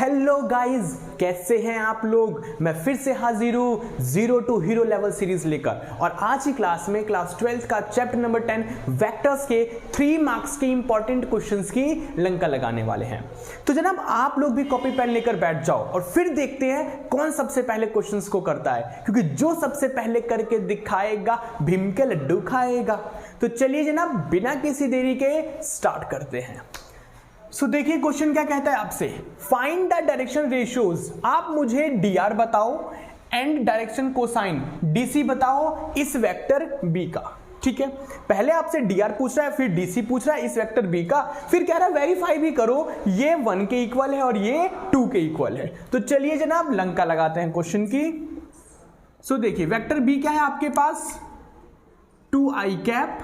Hello guys, कैसे हैं आप लोग। मैं फिर से हाजिर हूँ zero to hero level series लेकर और आज की क्लास में क्लास 12 का चैप्टर नंबर 10 वेक्टर्स के 3 मार्क्स के इंपॉर्टेंट क्वेश्चंस की लंका लगाने वाले हैं। तो जनाब आप लोग भी कॉपी पेन लेकर बैठ जाओ और फिर देखते हैं कौन सबसे पहले क्वेश्चंस को करता है, क्योंकि जो सबसे पहले करके दिखाएगा भीम के लड्डू खाएगा। तो चलिए जनाब बिना किसी देरी के स्टार्ट करते हैं। सो देखिए क्वेश्चन क्या कहता है आपसे, फाइंड द डायरेक्शन रेशियोज। आप मुझे dr बताओ एंड डायरेक्शन कोसाइन dc बताओ इस वेक्टर b का। ठीक है, पहले आपसे dr पूछ रहा है, फिर dc पूछ रहा है इस वेक्टर b का, फिर कह रहा है वेरीफाई भी करो ये 1 के इक्वल है और ये 2 के इक्वल है। तो चलिए जनाब लंका लगाते हैं क्वेश्चन की। सो देखिए वेक्टर b क्या है आपके पास, 2i cap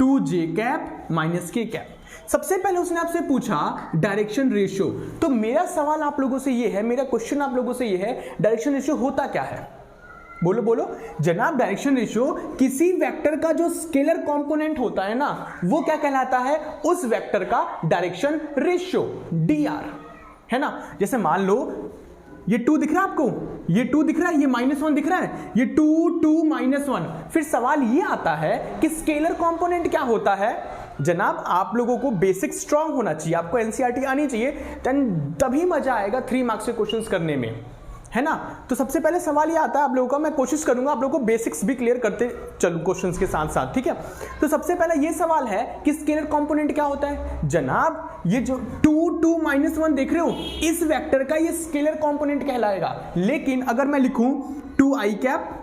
2j cap minus k cap. सबसे पहले उसने आपसे पूछा डायरेक्शन रेशियो। तो मेरा सवाल आप लोगों से ये है, मेरा क्वेश्चन आप लोगों से ये है, डायरेक्शन रेशियो होता क्या है? बोलो बोलो जनाब। डायरेक्शन रेशियो किसी वेक्टर का जो स्केलर कंपोनेंट होता है ना, वो क्या कहलाता है, उस वेक्टर का डायरेक्शन रेशियो dr है ना। जैसे मान लो ये 2 दिख रहा है आपको, ये 2 दिख रहा है, ये -1 दिख रहा है, ये 2 2 -1। फिर सवाल ये आता है कि स्केलर कंपोनेंट क्या होता है। जनाब आप लोगों को बेसिक स्ट्रांग होना चाहिए, आपको एनसीईआरटी आनी चाहिए, तभी मजा आएगा 3 मार्क्स के क्वेश्चंस करने में, है ना। तो सबसे पहले सवाल ये आता है आप लोगों का, मैं कोशिश करूंगा आप लोगों को बेसिक्स भी क्लियर करते चलूं क्वेश्चंस के साथ साथ। ठीक है, तो सबसे पहला ये सवाल है कि स्केलर कंपोनेंट क्या होता है। जनाब ये जो 2 2 -1 देख रहे हो, इस वेक्टर का ये स्केलर कंपोनेंट कहलाएगा। लेकिन अगर मैं लिखूं 2i cap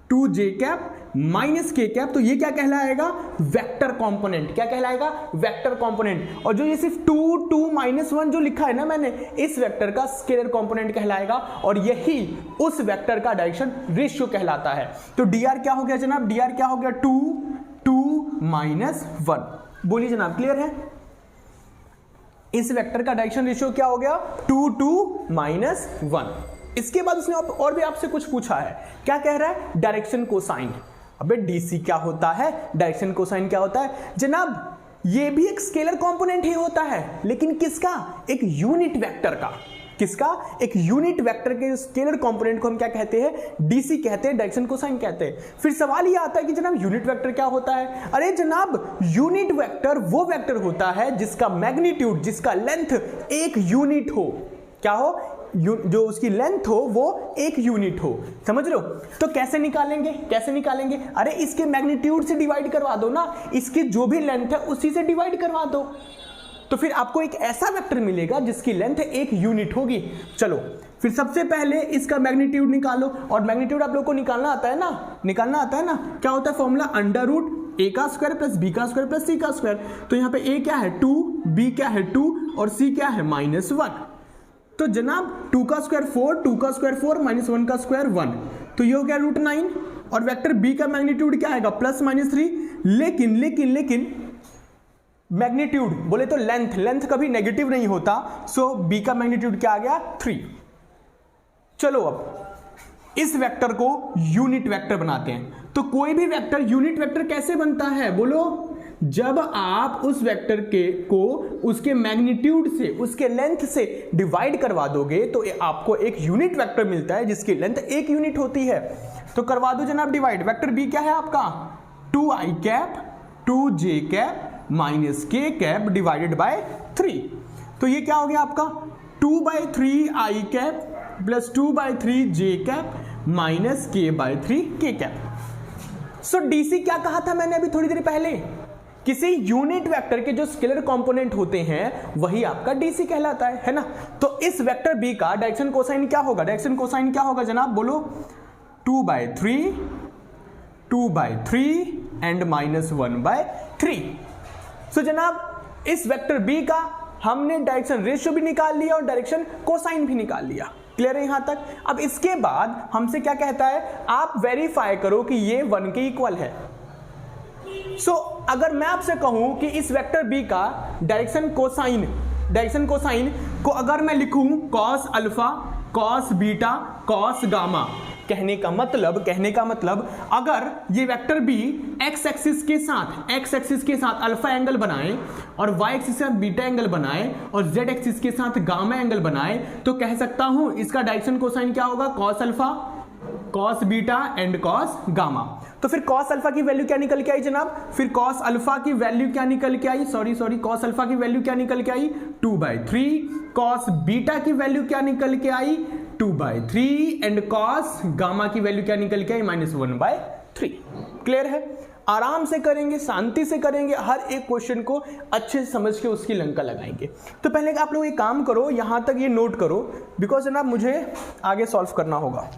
2j cap minus k cap, तो ये क्या कहलाएगा, वेक्टर कंपोनेंट। क्या कहलाएगा, वेक्टर कंपोनेंट। और जो ये सिर्फ 2 2 -1 जो लिखा है ना मैंने, इस वेक्टर का स्केलर कंपोनेंट कहलाएगा और यही उस वेक्टर का डायरेक्शन रेशियो कहलाता है। तो dr क्या हो गया जनाब, dr क्या हो गया, 2 2 -1। बोलिए जनाब क्लियर है। इस वेक्टर का डायरेक्शन रेशियो क्या हो गया, 2 2 -1। इसके बाद उसने और भी आपसे कुछ पूछा है, क्या कह रहा है, डायरेक्शन कोसाइन। अबे डीसी क्या होता है, डायरेक्शन कोसाइन क्या होता है। जनाब ये भी एक स्केलर कंपोनेंट ही होता है, लेकिन किसका, एक यूनिट वेक्टर का। किसका, एक यूनिट वेक्टर के स्केलर कंपोनेंट को हम क्या कहते हैं, डीसी कहते हैं, डायरेक्शन कोसाइन कहते हैं। फिर सवाल ये आता है कि जनाब यूनिट वेक्टर क्या होता है। अरे जनाब यूनिट वेक्टर वो वेक्टर होता है जिसका मैग्नीट्यूड, जिसका लेंथ एक यूनिट हो। क्या हो, जो उसकी लेंथ हो वो एक यूनिट हो। समझ रहे हो। तो कैसे निकालेंगे, कैसे निकालेंगे, अरे इसके मैग्नीट्यूड से डिवाइड करवा दो ना, इसकी जो भी लेंथ है उसी से डिवाइड करवा दो, तो फिर आपको एक ऐसा वेक्टर मिलेगा जिसकी लेंथ एक यूनिट होगी। चलो फिर सबसे पहले इसका मैग्नीट्यूड निकालो, और मैग्नीट्यूड आप लोग को निकालना आता है ना, निकालना आता है ना। क्या होता है फॉर्मूला, √a² + b² + c²। तो यहाँ पे a क्या है 2, b क्या है 2 और c क्या है -1। तो जनाब 2 का स्क्वायर 4, 2 का स्क्वायर 4 -1 का स्क्वायर 1, तो ये हो गया √9। और वेक्टर b का मैग्नीट्यूड क्या आएगा, +-3। लेकिन लेकिन लेकिन मैग्नीट्यूड बोले तो लेंथ, लेंथ कभी नेगेटिव नहीं होता, सो b का मैग्नीट्यूड क्या आ गया, 3। चलो अब इस वेक्टर को यूनिट वेक्टर बनाते हैं। तो कोई भी वेक्टर यूनिट वेक्टर कैसे बनता है, बोलो, जब आप उस वेक्टर को उसके मैग्नीट्यूड से, उसके लेंथ से डिवाइड करवा दोगे तो आपको एक यूनिट वेक्टर मिलता है जिसकी लेंथ एक यूनिट होती है। तो करवा दो जनाब डिवाइड। वेक्टर बी क्या है आपका, 2i cap 2j cap minus k cap divided by 3। तो ये क्या हो गया आपका, 2/3i cap plus 2/3j cap minus k/3 k cap. So DC क्या कहा था मैंने अभी थोड़ी देर पहले, किसी यूनिट वेक्टर के जो स्केलर कंपोनेंट होते हैं वही आपका डीसी कहलाता है ना। तो इस वेक्टर बी का डायरेक्शन कोसाइन क्या होगा, डायरेक्शन कोसाइन क्या होगा जनाब, बोलो, 2/3 2/3 एंड -1/3। सो जनाब इस वेक्टर बी का हमने डायरेक्शन रेशियो भी निकाल लिया और डायरेक्शन कोसाइन भी निकाल लिया। क्लियर है यहां तक। अब इसके बाद हमसे क्या कहता है, आप वेरीफाई करो कि ये 1 के इक्वल है। सो अगर मैं आपसे कहूं कि इस वेक्टर बी का डायरेक्शन कोसाइन को अगर मैं लिखूं cos alpha cos beta cos gamma, कहने का मतलब अगर ये वेक्टर बी एक्स एक्सिस के साथ अल्फा एंगल बनाए और वाई एक्सिस के साथ बीटा एंगल बनाए और जेड एक्सिस के साथ गामा एंगल बनाए, तो कह सकता हूं इसका डायरेक्शन कोसाइन क्या होगा, cos alpha, cos beta and cos gamma. तो फिर कॉस अल्फा की वैल्यू क्या निकल के आई जनाब, फिर कॉस अल्फा की वैल्यू क्या निकल के आई, कॉस अल्फा की वैल्यू क्या निकल के आई 2/3, कॉस बीटा की वैल्यू क्या निकल के आई 2/3 एंड कॉस गामा की वैल्यू क्या निकल के आई -1/3। क्लियर है? आराम से करेंगे, शांति से करेंगे, हर एक क्वेश्चन को अच्छे से समझ के उसकी लंका लगाएंगे। तो पहले आप लोग एक काम करो, यहां तक ये नोट करो, बिकॉज जनाब मुझे आगे सॉल्व करना होगा।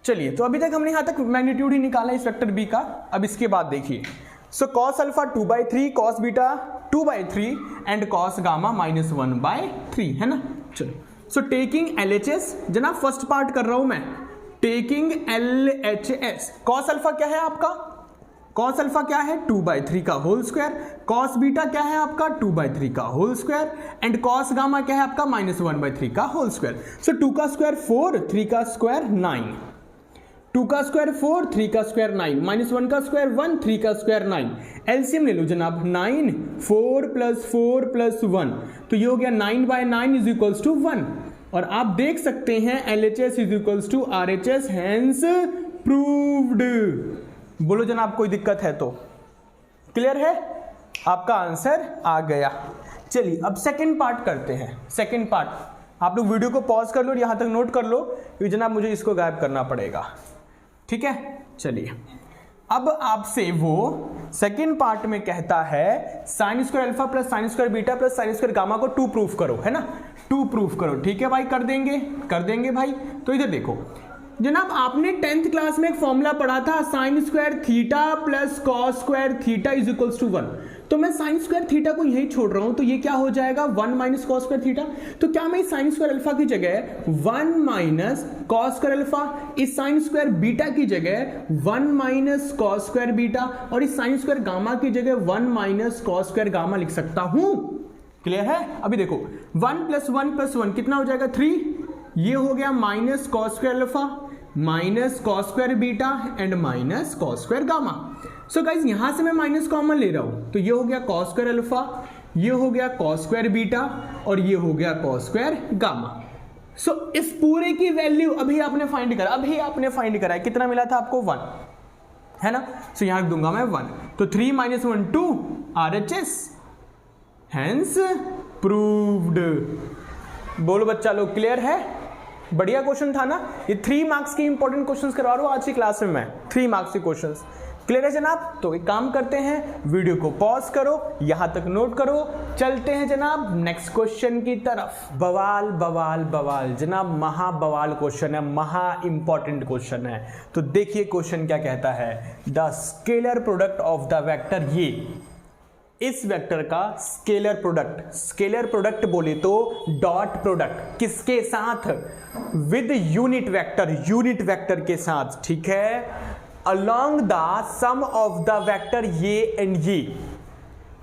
चलिए, तो अभी तक हमने यहां तक मैग्नीट्यूड ही निकाला इस वेक्टर बी का। अब इसके बाद देखिए, so cos alpha 2/3, cos beta 2/3 and cos gamma -1/3, है ना। चलो, सो टेकिंग LHS, जनाब फर्स्ट पार्ट कर रहा हूं मैं, टेकिंग LHS, कॉस अल्फा क्या है आपका, कॉस अल्फा क्या है 2/3 का होल स्क्वायर, कॉस बीटा क्या है आपका 2/3 का whole square and cos gamma क्या है आपका -1/3 का होल स्क्वायर। सो 2 का स्क्वायर 4, 3 का स्क्वायर 9, 2 का स्क्वायर 4, 3 का स्क्वायर 9, -1 का स्क्वायर 1, 3 का स्क्वायर 9। एलसीएम ले लो जनाब, 9, 4 + 4 + 1, तो ये हो गया 9/9 = 1। और आप देख सकते हैं LHS = RHS, हेंस प्रूव्ड। बोलो जनाब कोई दिक्कत है तो? क्लियर है? आपका आंसर आ गया। चलिए अब सेकंड पार्ट करते हैं। सेकंड पार्ट आप लोग वीडियो को पॉज कर लो और यहां तक नोट कर लो, क्योंकि जनाब मुझे इसको गायब करना पड़ेगा। ठीक है, चलिए अब आपसे वो सेकंड पार्ट में कहता है sin square alpha plus sin square beta plus sin square gamma को 2 प्रूफ करो, है ना। 2 प्रूफ करो, ठीक है भाई, कर देंगे भाई। तो इधर देखो जनाब, आपने 10th क्लास में एक फॉर्मूला पढ़ा था sin square theta plus cos square theta = 1। तो मैं sin स्क्वायर थीटा को यही छोड़ रहा हूं, तो ये क्या हो जाएगा 1 - cos स्क्वायर थीटा। तो क्या मैं sin स्क्वायर अल्फा की जगह 1 - cos स्क्वायर अल्फा, इस sin स्क्वायर बीटा की जगह 1 - cos स्क्वायर बीटा और इस sin स्क्वायर गामा की जगह 1 - cos स्क्वायर गामा लिख सकता हूं। क्लियर है? अभी देखो 1 + 1 + 1 कितना हो जाएगा 3, ये हो गया -cos square alpha -cos square beta and -cos square gamma. So guys यहां से मैं माइनस कॉमन ले रहा हूं, तो ये हो गया cos स्क्वायर अल्फा, ये हो गया cos स्क्वायर बीटा और ये हो गया cos स्क्वायर गामा। सो इस पूरे की वैल्यू अभी आपने फाइंड करा है, कितना मिला था आपको 1, है ना। सो यहां रख दूंगा मैं 1, तो 3 - 1 2 RHS, हेंस प्रूव्ड। बोलो बच्चा लोग, क्लियर है? बढ़िया क्वेश्चन था ना। ये 3 मार्क्स के इंपॉर्टेंट क्वेश्चंस करवा रहा हूं आज की क्लास में मैं, 3 मार्क्स के क्वेश्चंस। क्लियर है जनाब? तो एक काम करते हैं, वीडियो को पॉज करो, यहां तक नोट करो, चलते हैं जनाब नेक्स्ट क्वेश्चन की तरफ। बवाल जनाब, महा बवाल क्वेश्चन है, महा इंपॉर्टेंट क्वेश्चन है। तो देखिए क्वेश्चन क्या कहता है, the scalar product of the vector, ये इस वेक्टर का स्केलर प्रोडक्ट बोले तो डॉट प्रोडक्ट किसके साथ, विद यूनिट वेक्टर के साथ, ठीक है, along the sum of the vector ये एंड ये।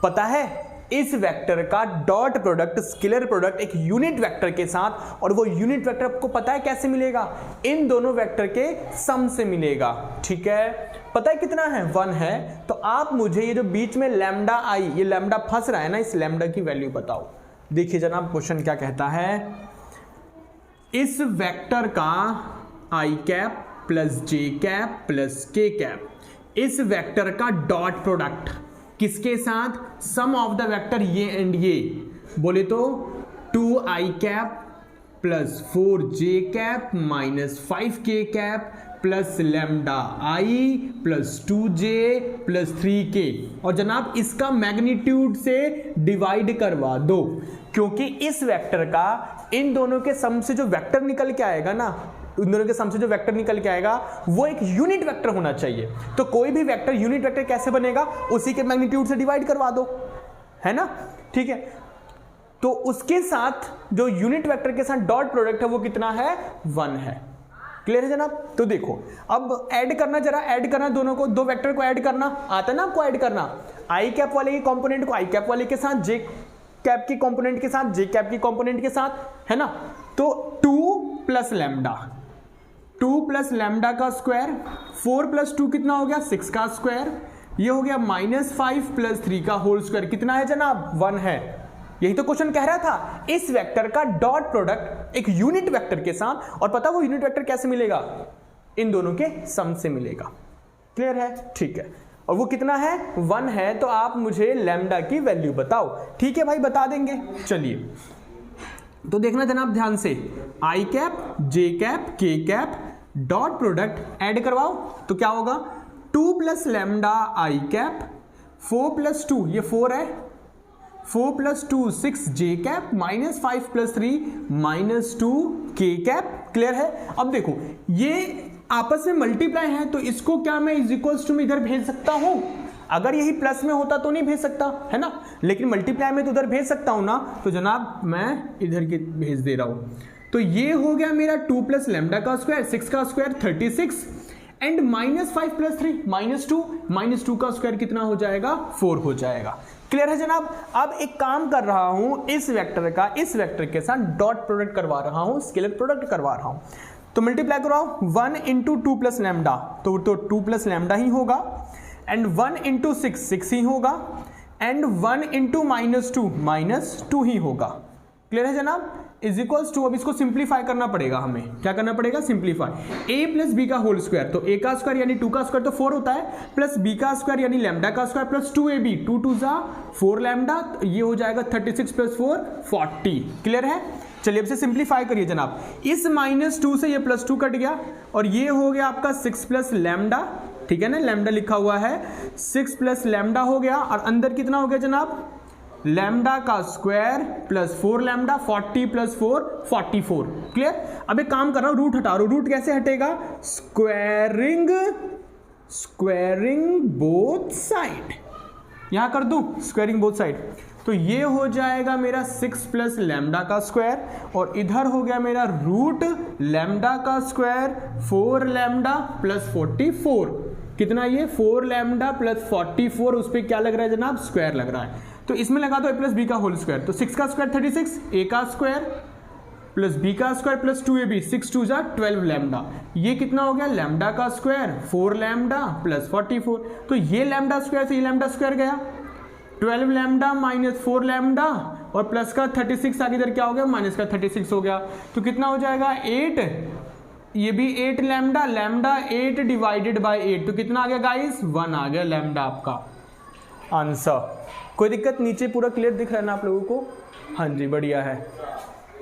पता है इस वेक्टर का डॉट प्रोडक्ट, स्केलर प्रोडक्ट एक यूनिट वेक्टर के साथ, और वो यूनिट वेक्टर आपको पता है कैसे मिलेगा, इन दोनों वेक्टर के सम से मिलेगा। ठीक है, पता है कितना है 1 है। तो आप मुझे ये जो बीच में लैम्डा आई, ये लैम्डा फंस रहा है ना, इस लैम्डा की वैल्यू बताओ। देखिए जनाब क्वेश्चन क्या कहता है, इस वेक्टर का i cap plus j cap plus k cap, इस वेक्टर का डॉट प्रोडक्ट किसके साथ, सम ऑफ द वेक्टर ये एंड ये, बोले तो 2i cap plus 4j cap minus 5k cap plus lambda i plus 2j plus 3k, और जनाब इसका मैग्नीट्यूड से डिवाइड करवा दो, क्योंकि इस वेक्टर का इन दोनों के सम से जो वेक्टर निकल के आएगा ना, उन दोनों के सम से जो वेक्टर निकल के आएगा वो एक यूनिट वेक्टर होना चाहिए। तो कोई भी वेक्टर यूनिट वेक्टर कैसे बनेगा, उसी के मैग्नीट्यूड से डिवाइड करवा दो, है ना। ठीक है, तो उसके साथ जो यूनिट वेक्टर के साथ डॉट प्रोडक्ट है वो कितना है 1 है। क्लियर है जनाब? तो देखो अब ऐड करना, जरा ऐड करना दोनों को, दो वेक्टर को ऐड करना आता है ना आपको, ऐड करना आई कैप वाले के कंपोनेंट को आई कैप वाले के साथ, जे कैप की कंपोनेंट के साथ जे कैप की कंपोनेंट के साथ, है ना। तो 2 प्लस लैम्डा 2 प्लस लैम्डा का स्क्वायर, 4 प्लस 2 कितना हो गया 6 का स्क्वायर, ये हो गया -5 प्लस 3 का होल स्क्वायर, कितना है जनाब 1 है। यही तो क्वेश्चन कह रहा था, इस वेक्टर का डॉट प्रोडक्ट एक यूनिट वेक्टर के साथ, और पता वो यूनिट वेक्टर कैसे मिलेगा, इन दोनों के सम से मिलेगा। क्लियर है, ठीक है। और वो कितना है 1 है, तो आप मुझे लैम्डा की वैल्यू बताओ। ठीक है भाई, बता देंगे। चलिए तो देखना जनाब ध्यान से, आई कैप जे कैप के कैप डॉट प्रोडक्ट ऐड करवाओ तो क्या होगा 2 प्लस लैम्डा आई कैप, 4 प्लस 2 ये 4 है, 4 प्लस 2 6 जे कैप, -5 प्लस 3 -2 के कैप। क्लियर है। अब देखो ये आपस में मल्टीप्लाई है, तो इसको क्या मैं इज इक्वल्स टू में इधर भेज सकता हूं, अगर यही प्लस में होता तो नहीं भेज सकता है ना, लेकिन मल्टीप्लाई में तो उधर भेज सकता हूं ना, तो जनाब मैं इधर के भेज दे रहा हूं। तो ये हो गया मेरा 2 प्लस लैम्डा का स्क्वायर, 6 का स्क्वायर 36 एंड -5 प्लस 3 -2 का स्क्वायर कितना हो जाएगा 4 हो जाएगा। क्लियर है जनाब। अब एक काम कर रहा हूं, इस वेक्टर का इस वेक्टर के साथ डॉट प्रोडक्ट करवा रहा हूं, स्केलर प्रोडक्ट करवा रहा हूं, तो मल्टीप्लाई कराओ 1 इंटू 2 प्लस लैम्डा, तो 2 प्लस लैम्डा ही होगा, एंड 1 इंटू 6 ही होगा, एंड 1 इंटू -2 ही होगा। क्लियर है जनाब। इज इक्वल्स टू, अब इसको सिंप्लीफाई करना पड़ेगा हमें, क्या करना पड़ेगा सिंप्लीफाई, a प्लस बी का होल स्क्वायर, तो a का स्क्वायर यानी 2 का स्क्वायर तो 4 होता है, प्लस b का स्क्वायर यानी लैम्डा का स्क्वायर प्लस 2ab, 2 2 जा 4 लैम्डा, तो ये हो जाएगा 36 प्लस 4 40। क्लियर है। चलिए अब से सिंप्लीफाई करिए जनाब, इस -2 से ये +2 कट गया, और ये हो गया आपका 6 प्लस लैम्डा, ठीक है ना, लैम्डा लिखा हुआ है, 6 प्लस लैम्डा हो गया, और अंदर कितना हो गया जनाब लैम्डा का square plus 4 lambda, 40 plus 4 44। Clear. अब एक काम कर रहा हूं, रूट हटा रहा हूं, रूट कैसे हटेगा, स्क्वायरिंग बोथ साइड, यहां कर दूं स्क्वायरिंग बोथ साइड, तो ये हो जाएगा मेरा 6 प्लस लैम्डा का स्क्वायर, और इधर हो गया मेरा रूट लैम्डा का स्क्वायर 4 लैम्डा प्लस 44, कितना ये 4 लैम्डा प्लस 44, उस पर क्या लग रहा है जनाब स्क्वायर लग रहा है, तो इसमें लगा दो a प्लस बी का होल स्क्वायर, तो 6 का स्क्वायर 36, a का स्क्वायर प्लस b का स्क्वायर प्लस 2ab, 6 2 जा 12 लैम्डा, ये कितना हो गया लैम्डा का स्क्वायर 4 लैम्डा प्लस 44, तो ये लैम्डा स्क्वायर से ये लैम्डा स्क्वायर गया, 12 लैम्डा माइनस 4 लैम्डा और प्लस का 36 आगे इधर क्या हो गया माइनस का 36 हो गया, तो कितना हो जाएगा 8, ये भी 8 लैम्डा, लैम्डा 8 डिवाइडेड बाय 8, तो कितना आ गया गाइस 1 आ गया लैम्डा आपका आंसर। कोई दिक्कत, नीचे पूरा क्लियर दिख रहा है ना आप लोगों को, हाँ जी बढ़िया है,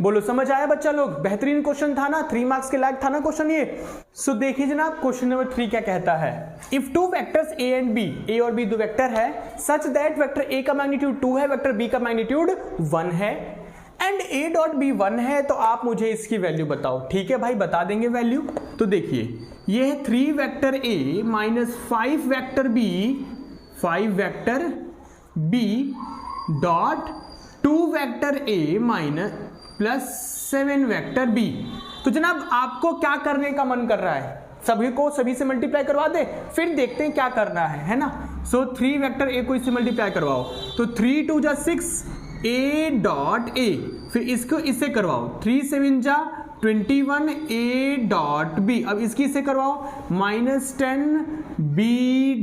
बोलो समझ आया बच्चा लोग, बेहतरीन क्वेश्चन था ना, 3 मार्क्स के लायक था ना क्वेश्चन ये। सो देखिए जनाब क्वेश्चन नंबर 3 क्या कहता है, if 2 vectors a and b, a और b दो वेक्टर है, सच दैट वेक्टर a का मैग्नीट्यूड 2 है, वेक्टर b का मैग्नीट्यूड 1 है, एंड a डॉट b 1 है, तो आप मुझे इसकी वैल्यू बताओ। ठीक है भाई बता देंगे वैल्यू। तो देखिए ये है 3 vector a minus 5 vector b, 5 vector b dot 2 vector a minus plus 7 vector b। तो जनाब आपको क्या करने का मन कर रहा है, सभी को सभी से मल्टीप्लाई करवा दे, फिर देखते हैं क्या करना है ना। सो 3 वेक्टर a को इससे मल्टीप्लाई करवाओ, तो 3 2 जा 6 a डॉट a, फिर इसको इससे करवाओ, 3 7 जा 21 a डॉट b, अब इसकी से करवाओ -10 b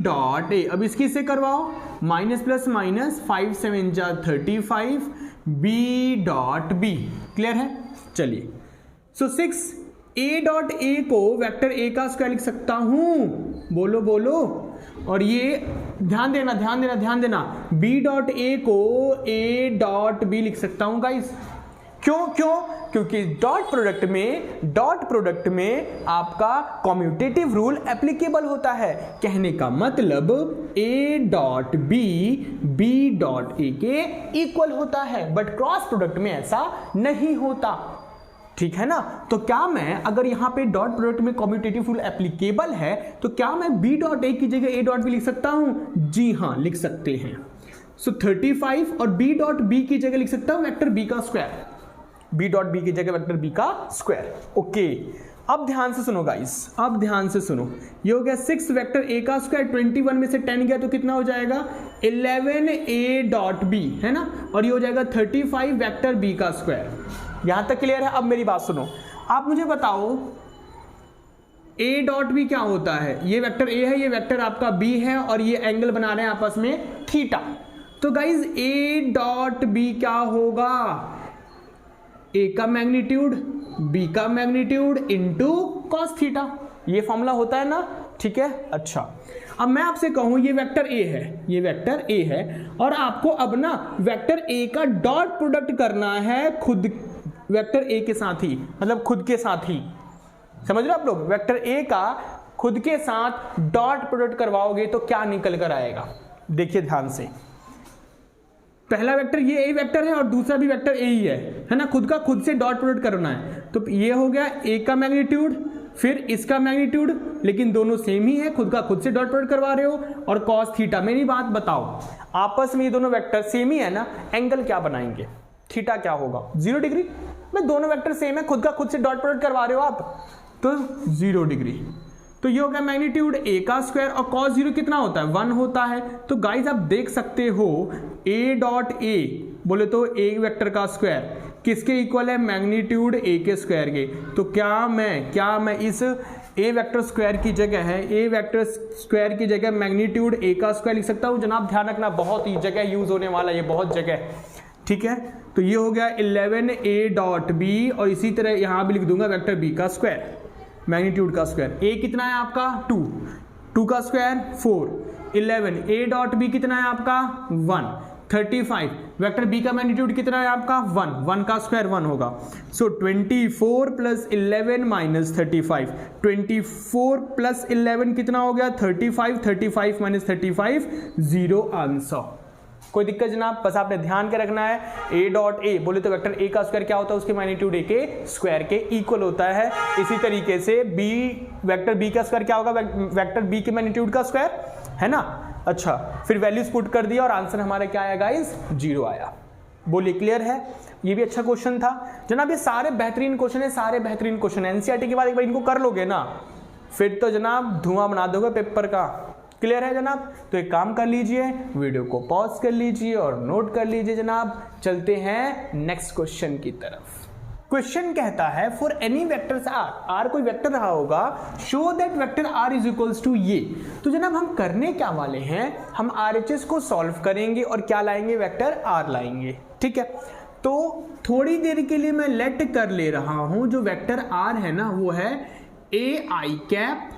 डॉट a, अब इसकी से करवाओ माइनस प्लस माइनस 5 7 जा 35 b डॉट b। क्लियर है। चलिए सो 6 a डॉट a को वेक्टर a का स्क्वायर लिख सकता हूं, बोलो बोलो, और ये ध्यान देना ध्यान देना ध्यान देना, b डॉट a को a डॉट b लिख सकता हूं गाइस। क्यों क्यों, क्योंकि डॉट प्रोडक्ट में आपका कॉम्यूटेटिव रूल एप्लीकेबल होता है, कहने का मतलब a dot b b dot a के इक्वल होता है, बट क्रॉस प्रोडक्ट में ऐसा नहीं होता। ठीक है ना। तो क्या मैं अगर यहां पे डॉट प्रोडक्ट में कॉम्यूटेटिव रूल एप्लीकेबल है, तो क्या मैं b डॉट a की जगह a डॉट b लिख सकता हूं? जी हां लिख सकते हैं। सो 35 और b डॉट b की जगह लिख सकता हूं वेक्टर b का स्क्वायर, b डॉट b की जगह वेक्टर b का स्क्वायर। ओके अब ध्यान से सुनो गाइस, अब ध्यान से सुनो, ये हो गया 6 वेक्टर a का स्क्वायर, 21 में से 10 गया तो कितना हो जाएगा 11 a डॉट b, है ना, और ये हो जाएगा 35 वेक्टर b का स्क्वायर। यहां तक क्लियर है। अब मेरी बात सुनो, आप मुझे बताओ ए डॉट बी क्या होता है, ये वेक्टर ए है, ये वेक्टर आपका बी है, और ये एंगल बना रहे हैं आपस में थीटा। तो गाइज ए डॉट बी क्या होगा, ए का मैग्नीट्यूड बी का मैग्नीट्यूड इनटू कॉस थीटा, ये फॉर्मूला होता है ना, ठीक है। अच्छा, अब मैं आपसे कहूं ये वेक्टर ए है, ये वेक्टर ए है, और आपको अब ना वेक्टर ए का डॉट प्रोडक्ट करना है खुद वेक्टर ए के साथ ही, मतलब खुद के साथ ही, समझ रहे हो आप लोग। वेक्टर ए का खुद के साथ डॉट प्रोडक्ट करवाओगे तो क्या निकल कर आएगा, देखिए ध्यान से। पहला वेक्टर ये ए वेक्टर है और दूसरा भी वेक्टर ए ही है ना, खुद का खुद से डॉट प्रोडक्ट करना है। तो ये हो गया ए का मैग्नीट्यूड, फिर इसका मैग्नीट्यूड, लेकिन दोनों सेम ही है, खुद का खुद से डॉट प्रोडक्ट करवा रहे हो, और कॉस थीटा। मेरी बात बताओ, आपस में ये दोनों वेक्टर सेम ही है ना, एंगल क्या बनाएंगे, थीटा क्या होगा, 0 डिग्री। मैं दोनों वेक्टर सेम है, खुद का खुद से डॉट प्रोडक्ट करवा रहे हो आप, तो 0 डिग्री। तो ये हो गया मैग्नीट्यूड ए का स्क्वायर, और कॉस 0 कितना होता है, 1 होता है। तो गाइज आप देख सकते हो ए डॉट ए बोले तो ए वेक्टर का स्क्वायर किसके इक्वल है, मैग्नीट्यूड ए के स्क्वायर के। तो क्या मैं इस ए वेक्टर स्क्वायर की जगह है, ए वेक्टर स्क्वायर की जगह मैग्नीट्यूड ए का स्क्वायर लिख सकता हूं। जनाब ध्यान रखना, बहुत ही जगह यूज होने वाला, ये बहुत जगह, ठीक है। तो ये हो गया 11 ए डॉट बी, और इसी तरह यहां भी लिख दूंगा वेक्टर बी का स्क्वायर, मैग्नीट्यूड का स्क्वायर। ए कितना है आपका 2 का स्क्वायर 4, 11 ए डॉट बी कितना है आपका 1, 35। वेक्टर बी का मैग्नीट्यूड कितना है आपका 1 का स्क्वायर 1 होगा। सो 24 प्लस 11 माइनस 35, 24 प्लस 11 कितना हो गया 35, 35 माइनस 35 0 आंसर। कोई दिक्कत जनाब, बस आपने ध्यान के रखना है ए डॉट ए बोले तो वेक्टर ए का स्क्वायर क्या होता है, उसके मैग्नीट्यूड ए के स्क्वायर के इक्वल होता है। इसी तरीके से बी वेक्टर बी का स्क्वायर क्या होगा, वेक्टर बी के मैग्नीट्यूड का स्क्वायर, है ना। अच्छा, फिर वैल्यूज पुट कर दिया और आंसर हमारा क्या आया गाइस, 0 आया। बोलिए क्लियर है, ये भी अच्छा क्वेश्चन था जनाब। ये सारे बेहतरीन क्वेश्चन है, सारे बेहतरीन क्वेश्चन है। एनसीईआरटी के बाद एक बार इनको कर लोगे ना, फिर तो जनाब धुआं बना दोगे पेपर का। क्लियर है जनाब। तो एक काम कर लीजिए, वीडियो को पॉज कर लीजिए और नोट कर लीजिए जनाब। चलते हैं नेक्स्ट क्वेश्चन की तरफ। क्वेश्चन कहता है फॉर एनी वेक्टर्स आर कोई वेक्टर रहा होगा, show that vector r is equals to ये। तो जनाब हम करने क्या वाले हैं, हम आरएचएस को सॉल्व करेंगे और क्या लाएंगे, वेक्टर आर लाएंगे, ठीक है। तो थोड़ी देर के लिए मैं लेट कर ले रहा हूं, जो वेक्टर आर है ना वो है A i cap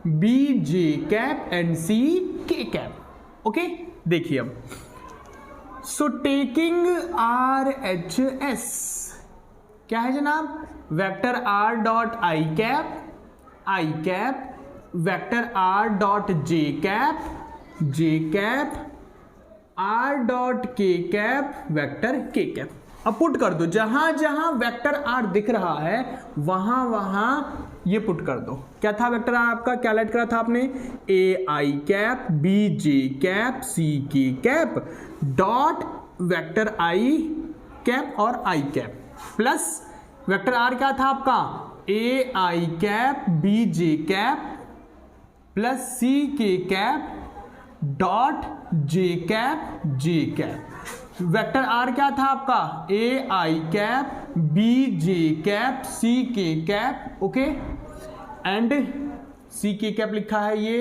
B j cap and C k cap. Okay, देखिए अब so taking R H S क्या है जनाब, vector r dot i cap vector r dot j cap r dot k cap vector k cap. अब put कर दो, जहां जहां वेक्टर आर दिख रहा है वहां वहां ये पुट कर दो। क्या था वेक्टर आर आपका, क्या लाइट करा था आपने, A i cap B j cap C k cap dot vector i cap और i cap plus vector r क्या था आपका, A i cap B j cap plus C k cap dot j cap. Vector r क्या था आपका, A i cap B j cap C k cap, okay, and C k cap लिखा है ये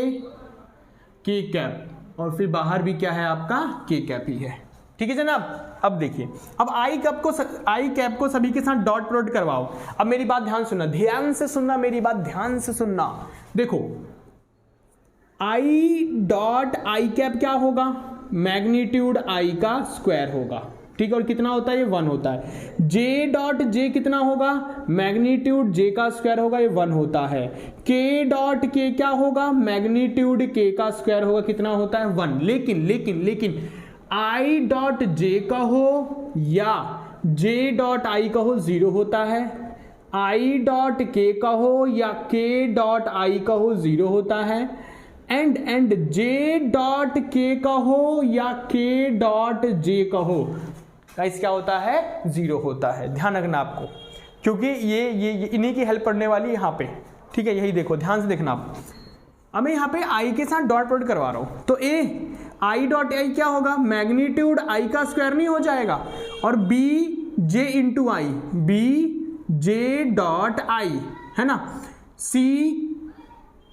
के कैप, और फिर बाहर भी क्या है आपका के कैप ही है, ठीक है जनाब। अब देखिए, अब आई कैप को सभी के साथ डॉट प्रोडक्ट करवाओ। अब मेरी बात ध्यान सुनना, ध्यान से सुनना, मेरी बात ध्यान से सुनना। देखो आई डॉट आई कैप क्या होगा, मैग्नीट्यूड आई का स्क्वायर होगा, ठीक है, और कितना होता है ये 1 होता है। जे डॉट जे कितना होगा, मैग्नीट्यूड जे का स्क्वायर होगा, ये 1 होता है। के डॉट के क्या होगा, मैग्नीट्यूड के का स्क्वायर होगा, कितना होता है 1। लेकिन आई डॉट जे कहो या जे डॉट आई कहो 0 होता है, आई डॉट के कहो या के डॉट आई कहो 0 होता है, एंड जे डॉट के कहो या के डॉट जे कहो गाइस क्या होता है, 0 होता है। ध्यान रखना आपको, क्योंकि ये इन्हीं की हेल्प पड़ने वाली है यहाँ पे, ठीक है। यही देखो, ध्यान से देखना आप। अब मैं यहाँ पे आई के साथ डॉट प्रोडक्ट करवा रहा हूं, तो ए आई डॉट आई क्या होगा, मैग्नीट्यूड आई का स्क्वायर नहीं हो जाएगा, और B J into I, B J dot I है ना, सी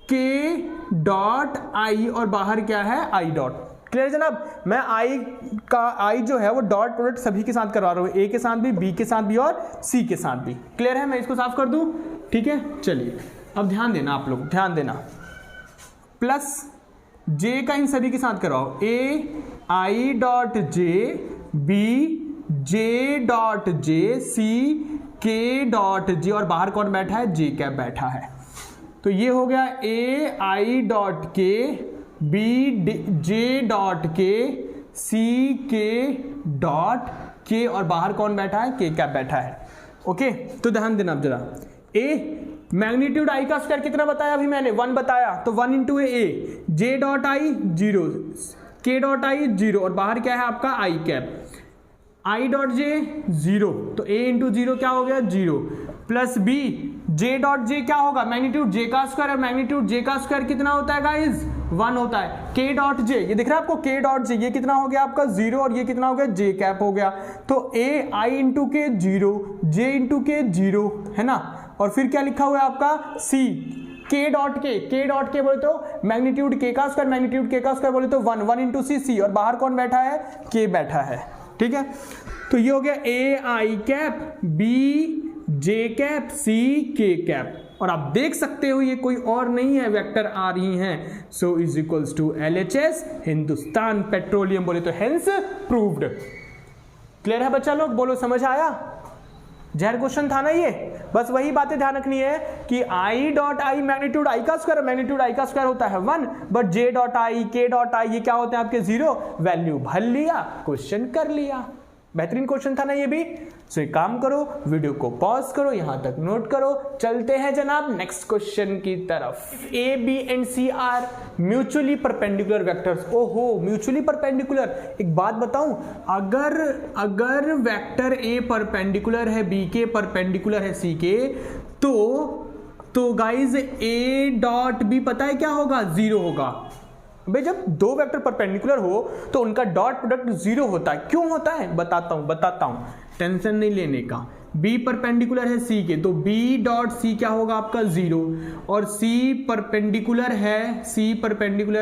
के डॉट आई और बाहर क्या है आई डॉट। क्लियर जनाब, मैं आई जो है वो डॉट प्रोडक्ट सभी के साथ करवा रहा हूं, ए के साथ भी, बी के साथ भी और सी के साथ भी। क्लियर है, मैं इसको साफ कर दूं, ठीक है। चलिए अब ध्यान देना, आप लोग ध्यान देना, प्लस जे का इन सभी के साथ करवाओ, A i dot j, B J dot j, C k dot जे और बाहर कौन बैठा है, जे कैप बैठा है। तो ये हो गया ए आई डॉट के, बी जे डॉट के, सी के डॉट के और बाहर कौन बैठा है, के कैप बैठा है। ओके, तो ध्यान देना अब जरा, ए मैग्नीट्यूड आई का स्क्वायर कितना बताया अभी मैंने, 1 बताया, तो 1 इंटू ए, जे डॉट आई 0, के डॉट आई 0 और बाहर क्या है आपका आई कैप, आई डॉट जे 0, तो ए इंटू 0 क्या हो गया 0, प्लस बी जे डॉट जे क्या होगा, मैग्नीट्यूड जे का स्क्वायर, और मैग्नीट्यूड जे का स्क्वायर कितना होता है गाइस 1 होता है। के डॉट जे, ये दिख रहा है आपको, के डॉट जे ये कितना हो गया आपका 0 और ये कितना हो गया जे कैप हो गया। तो ए आई इंटू के 0, जे इंटू के 0 है ना, और फिर क्या लिखा हुआ है आपका सी के डॉट के बोले तो मैग्नीट्यूड के का स्क्वायर, मैग्नीट्यूड के का स्क्वायर बोले तो 1 इंटू सी और बाहर कौन बैठा है, के बैठा है। ठीक है, तो ये हो गया ए i cap, B j cap, C k cap, और आप देख सकते हो ये कोई और नहीं है, वेक्टर आ रही हैं। So is equals to LHS, Hindustan Petroleum बोले तो हेंस प्रूव्ड। क्लियर है बच्चा लोग, बोलो समझ आया, जहर क्वेश्चन था ना ये। बस वही बातें ध्यान रखनी है कि I dot I magnitude I का स्क्वायर, मैग्नीट्यूड आई का स्क्वायर होता है 1, बट जे डॉट आई के डॉट आई ये क्या होते हैं आपके 0, वैल्यू भर लिया, क्वेश्चन कर लिया। बेहतरीन क्वेश्चन था ना ये भी। सो एक काम करो, वीडियो को पॉज करो, यहां तक नोट करो, चलते हैं जनाब नेक्स्ट क्वेश्चन की तरफ। A B and C are mutually perpendicular vectors. ओहो, म्यूचुअली परपेंडिकुलर, एक बात बताऊं, अगर वेक्टर ए परपेंडिकुलर है बी के, परपेंडिकुलर है सी के, तो गाइज ए डॉट बी पता है क्या होगा, 0 होगा। भाई जब दो वेक्टर परपेंडिकुलर हो तो उनका डॉट प्रोडक्ट 0 होता है। क्यों होता है बताता हूं, टेंशन नहीं लेने का। B परपेंडिकुलर है C के, तो B डॉट C क्या होगा आपका 0, और C परपेंडिकुलर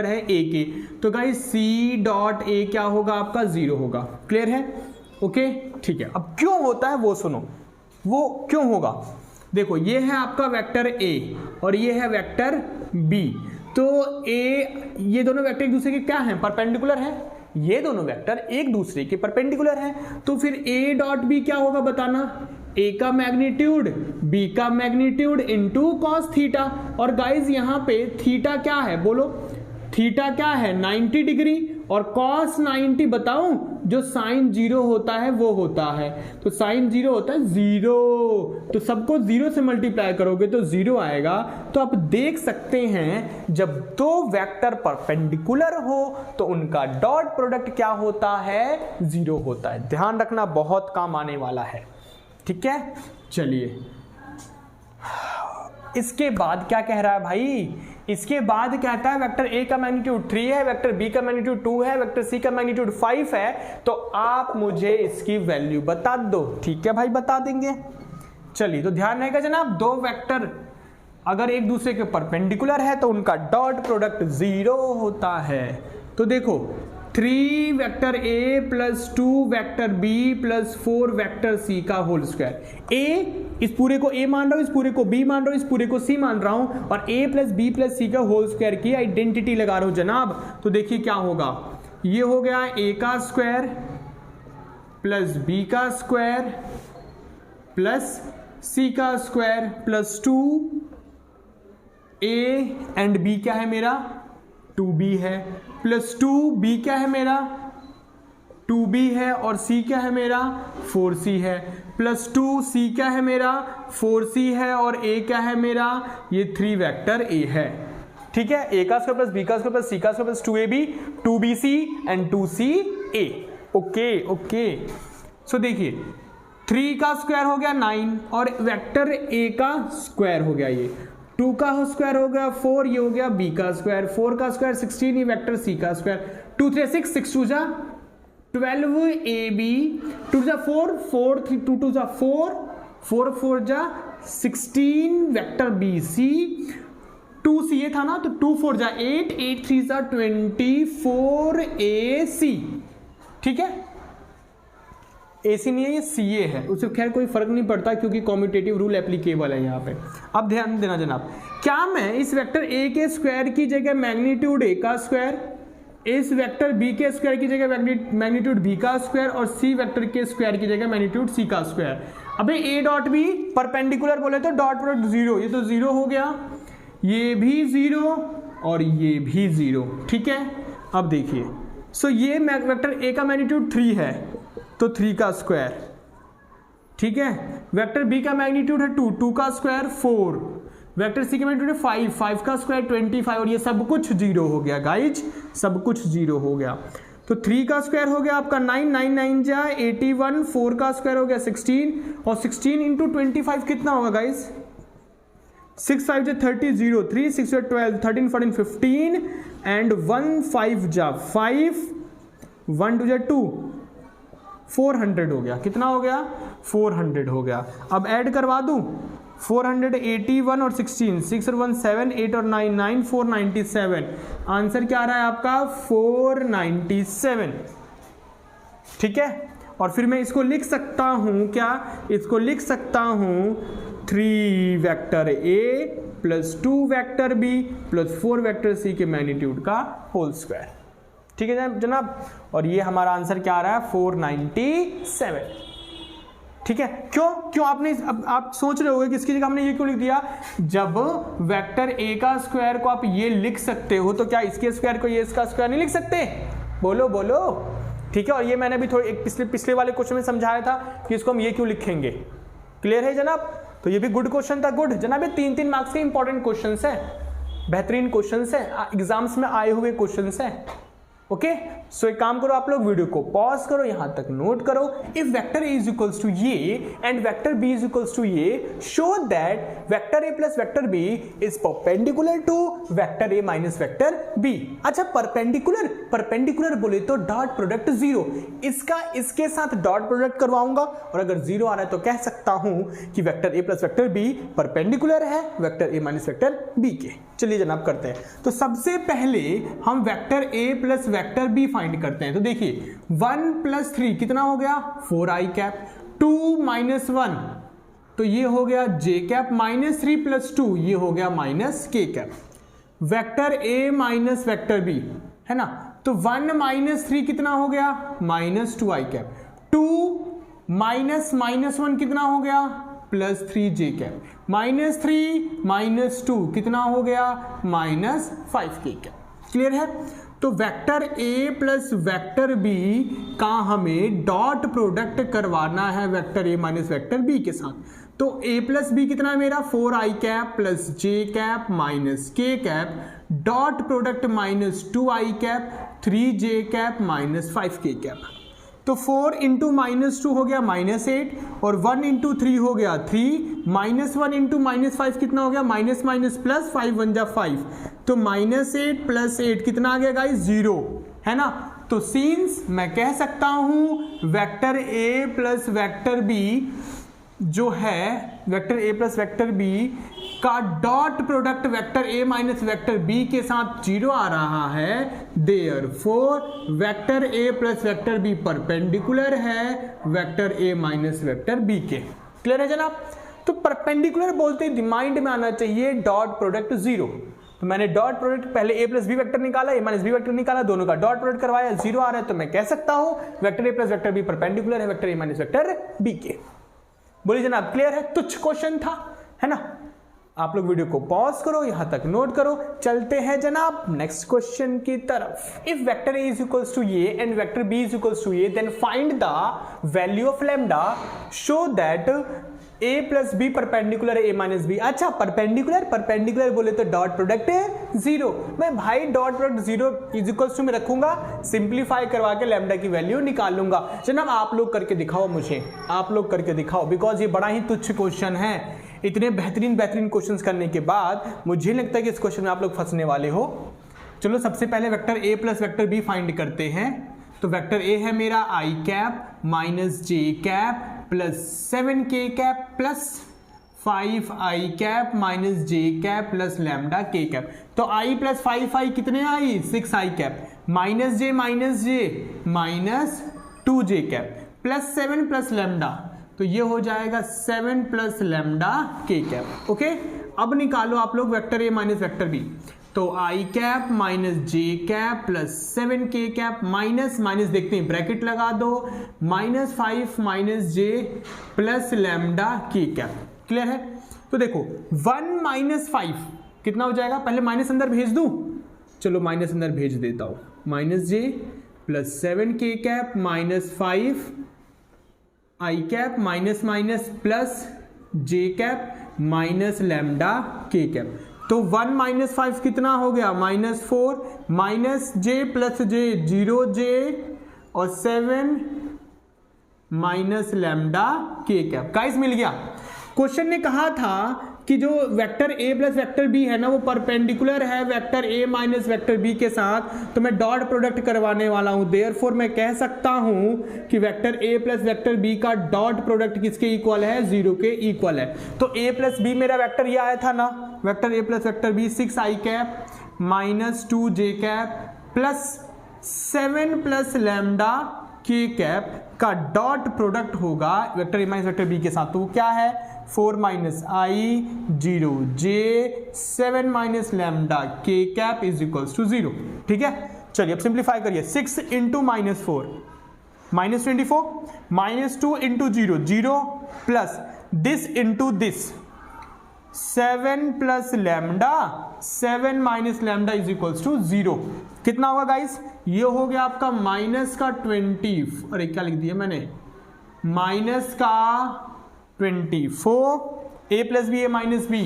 है A के, तो गाइस C डॉट A क्या होगा आपका 0 होगा। क्लियर है, ओके ठीक है। अब क्यों होता है वो सुनो, वो क्यों होगा। देखो ये है आपका वेक्टर A और ये है वेक्टर B, तो ये दोनों वेक्टर एक दूसरे के क्या हैं, परपेंडिकुलर हैं। ये दोनों वेक्टर एक दूसरे के परपेंडिकुलर हैं, तो फिर A डॉट B क्या होगा बताना, A का मैग्नीट्यूड B का मैग्नीट्यूड इनटू कॉस थीटा। और गाइज यहाँ पे थीटा क्या है बोलो, थीटा क्या है 90 डिग्री, और कॉस 90 बताऊं जो साइन 0 होता है वो होता है, तो साइन 0 होता है 0, तो सबको 0 से मल्टीप्लाई करोगे तो 0 आएगा। तो आप देख सकते हैं जब दो वेक्टर परपेंडिकुलर हो तो उनका डॉट प्रोडक्ट क्या होता है, 0 होता है। ध्यान रखना, बहुत काम आने वाला है। ठीक है, चलिए इसके बाद क्या कह रहा है भाई, इसके बाद कहता है वेक्टर A का मैग्नीट्यूड 3 है, वेक्टर B का मैग्नीट्यूड 2 है, वेक्टर C का मैग्नीट्यूड 5 है, तो आप मुझे इसकी वैल्यू बता दो। ठीक है भाई, बता देंगे। चलिए तो ध्यान रहेगा जनाब, दो वेक्टर अगर एक दूसरे के परपेंडिकुलर है तो उनका डॉट प्रोडक्ट 0 होता है। तो देखो 3 vector A plus 2 vector B plus 4 vector C का होल स्क्वायर। A, इस पूरे को A मान रहा हूं, इस पूरे को B मान रहा हूं, इस पूरे को C मान रहा हूं, और A plus B plus C का होल स्क्वायर की आइडेंटिटी लगा रहा हूं जनाब। तो देखिए क्या होगा, ये हो गया A का स्क्वायर प्लस B का स्क्वायर प्लस C का square plus 2A and B क्या है मेरा 2B है, प्लस 2B क्या है मेरा 2B है, और C क्या है मेरा 4C है, प्लस 2C क्या है मेरा 4C है, और A क्या है मेरा ये 3 वेक्टर A है। ठीक है, A का स्क्वायर प्लस B का स्क्वायर प्लस C का square plus 2AB 2BC and 2CA। Okay so देखिए 3 का स्क्वायर हो गया 9 और वेक्टर A का स्क्वायर हो गया ये 2 का स्क्वायर हो गया 4, ये हो गया B का स्क्वायर, 4 का स्क्वायर 16, ये वेक्टर C का स्क्वायर, 2 3 6 6 2 जा 12 AB, 2 जा 4 4 3 2 2 जा 4 4 4 जा 16 वेक्टर BC, 2ca था ना, तो 2 4 जा 8, 8 3 जा 24ac, ठीक है। AC नहीं है, ये CA है, उससे खैर कोई फर्क नहीं पड़ता क्योंकि कॉम्यूटेटिव रूल एप्लीकेबल है यहाँ पे। अब ध्यान देना जनाब, क्या मैं इस वेक्टर A के स्क्वायर की जगह मैग्नीट्यूड A का स्क्वायर, इस वेक्टर B के स्क्वायर की जगह मैग्नीट्यूड B का स्क्वायर और C वेक्टर के स्क्वायर की जगह मैग्नीट्यूड C का स्क्वायर। अबे A डॉट B परपेंडिकुलर बोले तो डॉट प्रोडक्ट 0, ये तो 0 हो गया, ये भी 0 और ये भी 0, ठीक है। अब देखिए, सो ये वेक्टर A का मैग्नीट्यूड 3 है तो 3 का स्क्वायर, ठीक है। वेक्टर B का मैग्नीट्यूड है 2, 2 का स्क्वायर 4, वेक्टर C का मैग्नीट्यूड है 5, 5 का स्क्वायर 25 और ये सब कुछ 0 हो गया गाइज, सब कुछ 0 हो गया। तो 3 का स्क्वायर हो गया आपका 9, 9 9 जा 81, 4 का स्क्वायर हो गया 16 और 16 इंटू 25 कितना होगा गाइज, 6 5 जा 30, 0 3, 6 जा 12, 13 14 15 एंड 1 5 जा 5, 1 2 जा 2, 400 हो गया। कितना हो गया, 400 हो गया। अब ऐड करवा दूं, 481 और 16, 6 और 1 7, 8 और 9 9, 497। आंसर क्या आ रहा है आपका, 497, ठीक है। और फिर मैं इसको लिख सकता हूं क्या, इसको लिख सकता हूं 3 vector A plus 2 vector B plus 4 vector C के मैग्नीट्यूड का होल स्क्वायर, ठीक है जनाब। और ये हमारा आंसर क्या आ रहा है, 497, ठीक है। क्यों आपने, अब आप सोच रहे होंगे कि इसकी जगह हमने ये क्यों लिख दिया। जब वेक्टर A का स्क्वायर को आप ये लिख सकते हो तो क्या इसके स्क्वायर को ये इसका स्क्वायर नहीं लिख सकते, बोलो बोलो, ठीक है। और ये मैंने भी थोड़ी एक पिछले वाले क्वेश्चन में समझाया था कि इसको हम ये क्यों लिखेंगे, क्लियर है जनाब। तो ये भी गुड क्वेश्चन था, गुड जनाब। ये 3-3 मार्क्स के इंपॉर्टेंट क्वेश्चन है, बेहतरीन क्वेश्चन है, एग्जाम्स में आए हुए क्वेश्चन है, ओके। सो एक काम करो, आप लोग वीडियो को पॉज करो, यहां तक नोट करो। If vector A is equals to ये and vector B is equals to ये, show that vector A plus vector B is perpendicular to vector A minus vector B। अच्छा, परपेंडिकुलर बोले तो डॉट प्रोडक्ट 0, इसका इसके साथ dot product करवाऊंगा और अगर 0 आ रहा है तो कह सकता हूं कि vector A plus vector B perpendicular है vector A minus vector B के। चलिए जनाब करते हैं। तो सबसे पहले हम vector A plus vector B find करते हैं। तो देखिए 1 प्लस 3 कितना हो गया, 4i कैप, 2 माइनस 1 तो ये हो गया j कैप, माइनस 3 प्लस 2 ये हो गया minus k cap. Vector A minus vector B है ना, तो 1 माइनस 3 कितना हो गया, माइनस 2i कैप, 2 माइनस 1 कितना हो गया, plus 3j cap, minus 3 minus 2 कितना हो गया, माइनस 5k कैप। क्लियर है। तो vector A plus vector B का हमें डॉट प्रोडक्ट करवाना है vector A minus vector B के साथ। तो A प्लस B कितना है मेरा, 4i cap plus j cap minus k cap, dot product minus 2i cap, 3j cap minus 5k cap. तो 4 इंटू माइनस 2 हो गया माइनस 8 और 1 इंटू 3 हो गया 3, माइनस 1 इंटू माइनस 5 कितना हो गया, माइनस माइनस प्लस 5 1 जा 5, तो माइनस 8 प्लस 8 कितना आ गया गाइस, 0 है ना। तो सीन्स मैं कह सकता हूं vector A plus vector B जो है, vector A plus vector B का dot product vector A minus vector B के साथ 0 आ रहा है, therefore vector A plus vector B perpendicular है vector A minus vector B के। क्लियर है जनाब। तो परपेंडिकुलर बोलते ही माइंड में आना चाहिए डॉट प्रोडक्ट 0। तो मैंने डॉट प्रोडक्ट पहले A प्लस B वेक्टर निकाला, A माइनस B वेक्टर निकाला, दोनों का डॉट प्रोडक्ट करवाया, 0 आ रहा है तो मैं कह सकता हूं vector A plus vector B perpendicular है vector A minus vector B के। बोलिए जनाब क्लियर है, तुच्छ क्वेश्चन था है ना। आप लोग वीडियो को पॉज करो, यहां तक नोट करो, चलते हैं जनाब नेक्स्ट क्वेश्चन की तरफ। If vector A is equals to ये and vector B is equals to ये, then find the value of lambda show that A plus B perpendicular A minus B। अच्छा, परपेंडिकुलर बोले तो डॉट प्रोडक्ट है 0। मैं भाई dot product 0 is equals to में रखूंगा, सिंप्लीफाई करवा के लैम्डा की वैल्यू निकाल लूंगा। जनाब आप लोग करके दिखाओ, मुझे आप लोग करके दिखाओ, बिकॉज ये बड़ा ही तुच्छ क्वेश्चन है। इतने बेहतरीन क्वेश्चंस करने के बाद मुझे लगता है कि इस क्वेश्चन में आप लोग फंसने वाले हो। चलो सबसे पहले vector A plus vector B find करते हैं। तो वेक्टर A है मेरा i cap minus j cap plus 7k cap plus 5i cap minus j cap plus lambda k cap. तो i प्लस 5i कितने i 6i cap minus j minus 2j cap plus 7 plus lambda, तो ये हो जाएगा 7 plus lambda k cap. Okay, अब निकालो आप लोग vector A minus vector B. तो i cap minus j cap plus 7k cap minus minus देखते हैं ब्रैकेट लगा दो माइनस 5 माइनस जे plus lambda k cap. Clear है? तो देखो 1 माइनस 5 कितना हो जाएगा, पहले माइनस अंदर भेज दूं, चलो माइनस अंदर भेज देता हूं, माइनस जे प्लस 7k कैप माइनस 5 आई cap minus minus plus j cap minus lambda k cap. तो 1 माइनस 5 कितना हो गया -4 माइनस जे प्लस जे 0j और 7 minus lambda k cap. Guys मिल गया। क्वेश्चन ने कहा था कि जो vector a plus vector b है ना वो परपेंडिकुलर है vector a minus vector b के साथ, तो मैं डॉट प्रोडक्ट करवाने वाला हूं। देयरफॉर मैं कह सकता हूं कि vector a plus vector b का डॉट प्रोडक्ट किसके इक्वल है 0 के इक्वल है। तो a प्लस b मेरा वेक्टर ये आया था ना, vector a plus vector b 6i cap minus 2j cap plus 7 plus lambda k cap का डॉट प्रोडक्ट होगा vector a minus vector b के साथ। तो वो क्या है 4 minus I 0j 7 minus lambda k cap is equals to 0। ठीक है, चलिए अब सिंप्लीफाई करिए। 6 into minus 4 minus 24 minus 2 into 0 plus this into this 7 plus lambda 7 minus lambda is equals to 0। कितना होगा गाइस, ये हो गया आपका माइनस का 20, अरे क्या लिख दिया मैंने, माइनस का 24 a plus B A minus B,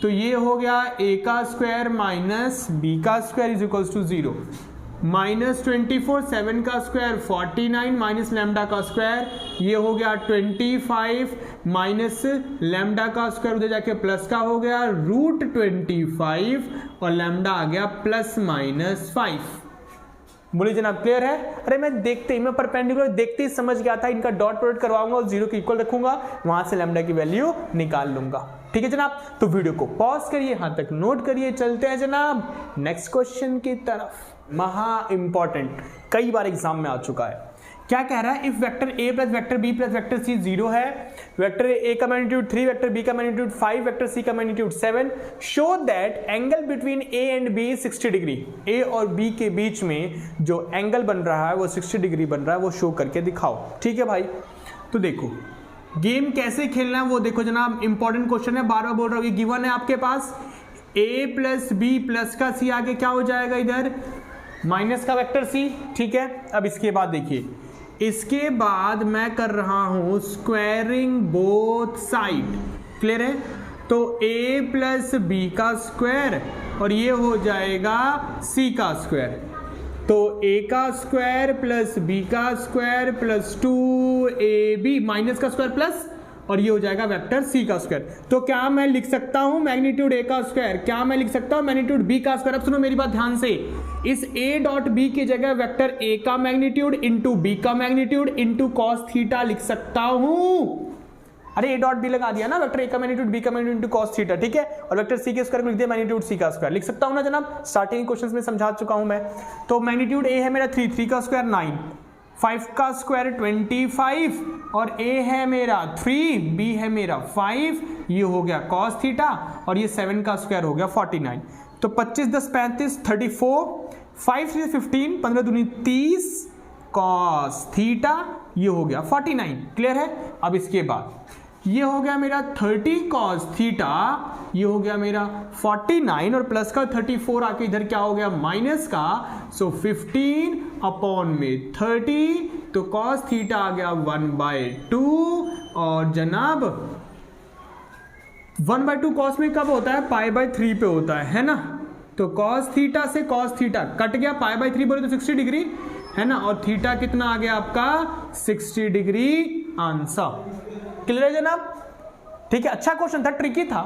तो ये हो गया a का स्क्वायर माइनस b का स्क्वायर इज इक्वल्स टू 0। माइनस 24 7 का स्क्वायर 49 माइनस लैम्डा का स्क्वायर, ये हो गया 25 माइनस लैम्डा का स्क्वायर उधर जाके प्लस का हो गया रूट 25 और लैम्डा आ गया प्लस माइनस 5। बोलिए जनाब क्लियर है? अरे मैं देखते ही मैं परपेंडिकुलर देखते ही समझ गया था, इनका डॉट प्रोडक्ट करवाऊंगा और 0 के इक्वल रखूंगा, वहां से लैम्डा की वैल्यू निकाल लूंगा। ठीक है जनाब, तो वीडियो को पॉज करिए, यहां तक नोट करिए, चलते हैं जनाब नेक्स्ट क्वेश्चन की तरफ। महा इंपॉर्टेंट, कई बार एग्जाम में आ चुका है। क्या कह रहा है, if vector a plus vector b plus vector c 0 है, वेक्टर a का मैग्नीट्यूड 3, वेक्टर b का मैग्नीट्यूड 5, वेक्टर c का magnitude 7, show that angle between a and b 60 degree. a और b के बीच में जो एंगल बन रहा है वो 60 डिग्री बन रहा है, वो शो करके दिखाओ। ठीक है भाई, तो देखो गेम कैसे खेलना है वो देखो जनाब, इंपॉर्टेंट क्वेश्चन है, बार बार बोल रहा हूँ, ये गिवन है आपके पास। a प्लस b प्लस का c आगे क्या हो जाएगा, इधर माइनस का वेक्टर c। ठीक है, अब इसके बाद देखिए, इसके बाद मैं कर रहा हूं स्क्वायरिंग बोथ साइड। क्लियर है? तो a प्लस बी का स्क्वायर और ये हो जाएगा c का स्क्वायर, तो a का स्क्वायर प्लस b का स्क्वायर प्लस 2ab माइनस का स्क्वायर प्लस, और ये हो जाएगा वेक्टर c का स्क्वायर। तो क्या मैं लिख सकता हूं मैग्नीट्यूड a का स्क्वायर, क्या मैं लिख सकता हूं मैग्नीट्यूड b का स्क्वायर। अब सुनो मेरी बात ध्यान से, इस a डॉट b की जगह वेक्टर a का मैग्नीट्यूड इंटू b का मैग्नीट्यूड इंटू कॉस थीटा लिख सकता हूं। अरे a डॉट b लगा दिया ना, वेक्टर a का मैग्नीट्यूड b का मैग्नीट्यूड इंटू कॉस थीटा। ठीक है, और वेक्टर c के स्क्वायर को लिख दिया मैग्नीट्यूड c का स्क्वायर, लिख सकता हूं ना जनाब, स्टार्टिंग क्वेश्चंस में समझा चुका हूं मैं। तो मैग्नीट्यूड a है मेरा 3 का स्क्वायर 9, 5 का स्क्वायर 25 और a है मेरा 3, b है मेरा 5, ये हो गया cos थीटा और ये 7 का स्क्वायर हो गया 49। तो 25 10 35 34, 5 3 15, 15 दूनी 30 cos थीटा, ये हो गया 49। क्लियर है? अब इसके बाद ये हो गया मेरा 30 cos थीटा, ये हो गया मेरा 49 और प्लस का 34 आके इधर क्या हो गया माइनस का, सो 15 अपॉन में 30, तो cos थीटा आ गया 1/2 और जनाब 1/2 cos में कब होता है, π/3 पे होता है ना। तो cos थीटा से cos थीटा कट गया, π/3 बोले तो 60 डिग्री है ना, और थीटा कितना आ गया आपका 60 डिग्री आंसर। क्लियर है जनाब? ठीक है, अच्छा क्वेश्चन था, ट्रिकी था।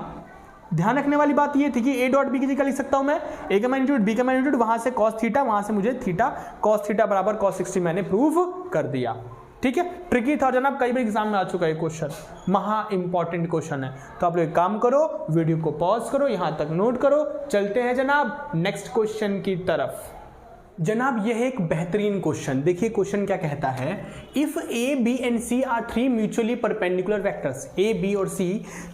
ध्यान रखने वाली बात ये थी कि a डॉट b की जगह लिख सकता हूं मैं a का मैग्नीट्यूड b का मैग्नीट्यूड, वहां से cos थीटा, वहां से मुझे थीटा, cos थीटा बराबर cos 60 मैंने प्रूव कर दिया। ठीक है, ट्रिकी था जनाब, कई बार एग्जाम में आ चुका है क्वेश्चन, महा इंपॉर्टेंट क्वेश्चन है। तो आप लोग एक काम करो, वीडियो को पॉज करो, यहां तक नोट करो, चलते हैं जनाब नेक्स्ट क्वेश्चन की तरफ। जनाब यह एक बेहतरीन क्वेश्चन, देखिए क्वेश्चन क्या कहता है, if A B and C are three mutually perpendicular vectors, A B और सी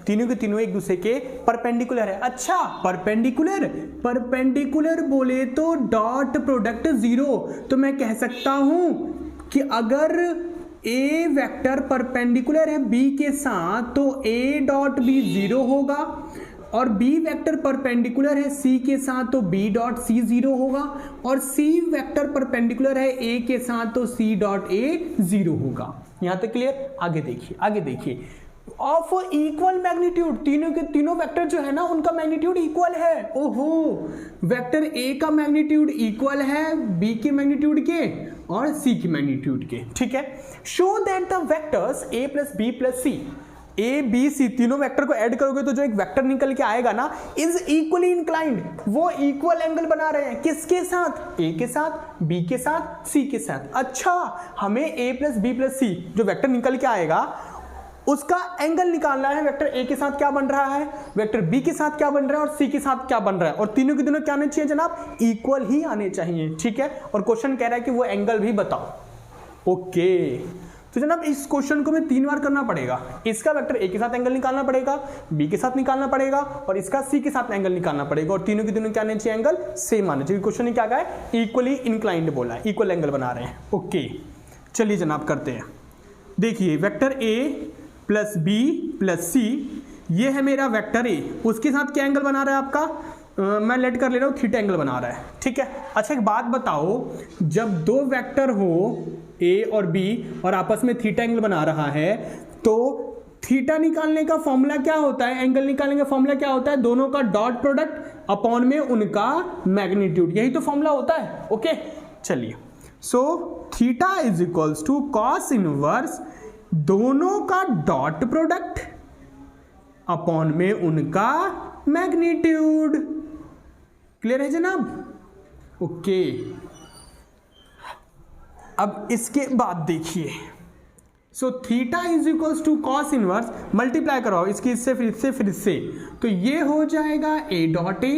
तीनों के तीनों एक दूसरे के परपेंडिकुलर है। अच्छा परपेंडिकुलर, परपेंडिकुलर बोले तो डॉट प्रोडक्ट जीरो, तो मैं कह सकता हूं कि अगर ए वेक्टर परपेंडिकुलर है बी के साथ तो ए डॉट बी जीरो होगा, और बी वेक्टर परपेंडिकुलर है सी के साथ तो बी डॉट सी जीरो होगा, और सी वेक्टर परपेंडिकुलर है ए के साथ तो सी डॉट ए जीरो होगा। यहां तक क्लियर? आगे देखिए, आगे देखिए, ऑफ इक्वल मैग्नीट्यूड, तीनों के तीनों वेक्टर जो है ना उनका मैग्नीट्यूड इक्वल है। ओहो, वेक्टर ए का मैग्नीट्यूड इक्वल है बी के मैग्नीट्यूड के और सी के मैग्नीट्यूड के, ठीक है। Show that the vectors A plus B plus C, A B C तीनों वेक्टर को ऐड करोगे तो जो एक वेक्टर निकल के आएगा ना, इज इक्वली इंक्लाइंड, वो इक्वल एंगल बना रहे हैं, किसके साथ? ए के साथ, बी के साथ, सी के साथ। अच्छा, हमें ए प्लस बी प्लस सी जो वेक्टर निकल के आएगा उसका एंगल निकालना है, वेक्टर ए के साथ क्या बन रहा है, वेक्टर बी के साथ क्या बन रहा है और सी के साथ क्या बन रहा है, और तीनों के तीनों क्या आने चाहिए जनाब? इक्वल ही आने चाहिए, ठीक है। और क्वेश्चन कह रहा है कि वो एंगल भी बताओ। ओके, तो जनाब इस क्वेश्चन को मैं 3 बार करना पड़ेगा, इसका वेक्टर ए के साथ एंगल निकालना पड़ेगा, बी के साथ निकालना पड़ेगा और इसका सी के साथ एंगल निकालना पड़ेगा, और तीनों के तीनों क्या आने चाहिए? एंगल सेम आने चाहिए। क्वेश्चन ने क्या कहा है? इक्वली इंक्लाइंड बोला है, इक्वल एंगल बना रहे हैं। ओके चलिए जनाब करते हैं। देखिए vector A plus B plus C, ये है मेरा वेक्टर ए, उसके साथ क्या एंगल बना रहा है आपका? मैं लेट कर ले रहा हूँ, थीटा एंगल बना रहा है, ठीक है। अच्छा एक बात बताओ, जब दो वेक्टर हो ए और बी और आपस में थीटा एंगल बना रहा है तो थीटा निकालने का फॉर्मूला क्या होता है? एंगल निकालने का फॉर्मूला क्या होता है? दोनों का डॉट प्रोडक्ट अपॉन में उनका मैग्नीट्यूड, यही तो फॉर्मूला होता है। ओके चलिए, so theta is equals to cos inverse दोनों का डॉट प्रोडक्ट अपॉन में उनका मैग्नीट्यूड। क्लियर है जनाब? ओके, अब इसके बाद देखिए, so theta is equals to cos inverse, multiply कराओ इसकी इससे फिर इससे फिर इससे, तो ये हो जाएगा A dot A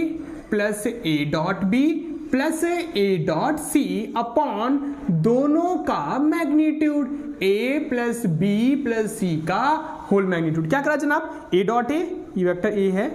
plus A dot B plus A dot C upon दोनों का magnitude, A plus B plus C का होल मैग्नीट्यूड। क्या करा जनाब? ए डॉट ए, ये वेक्टर ए है,